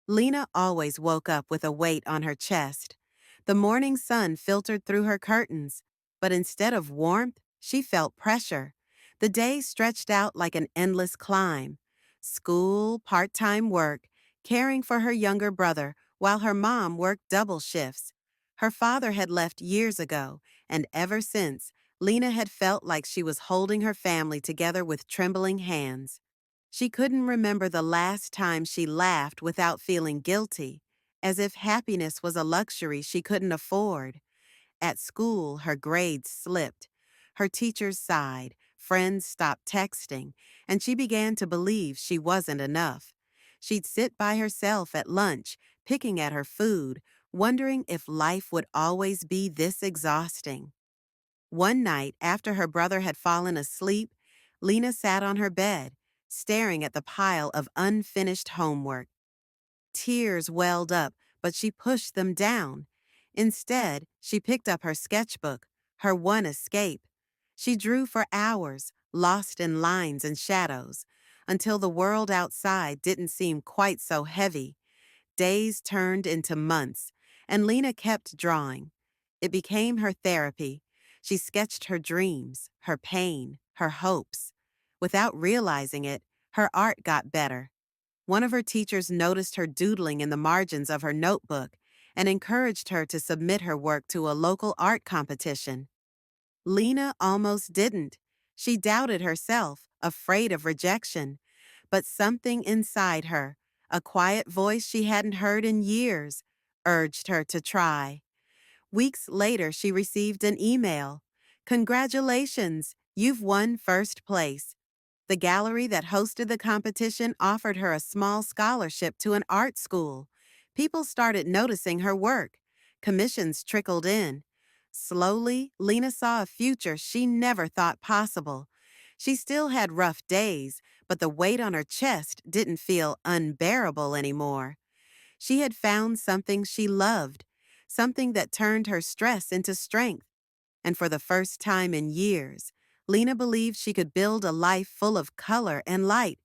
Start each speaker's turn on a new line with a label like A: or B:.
A: Lena always woke up with a weight on her chest. The morning sun filtered through her curtains, but instead of warmth, she felt pressure. The day stretched out like an endless climb. School, part-time work, caring for her younger brother while her mom worked double shifts. Her father had left years ago, and ever since, Lena had felt like she was holding her family together with trembling hands. She couldn't remember the last time she laughed without feeling guilty, as if happiness was a luxury she couldn't afford. At school, her grades slipped. Her teachers sighed, friends stopped texting, and she began to believe she wasn't enough. She'd sit by herself at lunch, picking at her food, wondering if life would always be this exhausting. One night, after her brother had fallen asleep, Lena sat on her bed, staring at the pile of unfinished homework. Tears welled up, but she pushed them down. Instead, she picked up her sketchbook, her one escape. She drew for hours, lost in lines and shadows, until the world outside didn't seem quite so heavy. Days turned into months, and Lena kept drawing. It became her therapy. She sketched her dreams, her pain, her hopes. Without realizing it, her art got better. One of her teachers noticed her doodling in the margins of her notebook and encouraged her to submit her work to a local art competition. Lena almost didn't. She doubted herself, afraid of rejection. But something inside her, a quiet voice she hadn't heard in years, urged her to try. Weeks later, she received an email. "Congratulations, you've won first place." The gallery that hosted the competition offered her a small scholarship to an art school. People started noticing her work. Commissions trickled in. Slowly, Lena saw a future she never thought possible. She still had rough days, but the weight on her chest didn't feel unbearable anymore. She had found something she loved, something that turned her stress into strength. And for the first time in years, Lena believed she could build a life full of color and light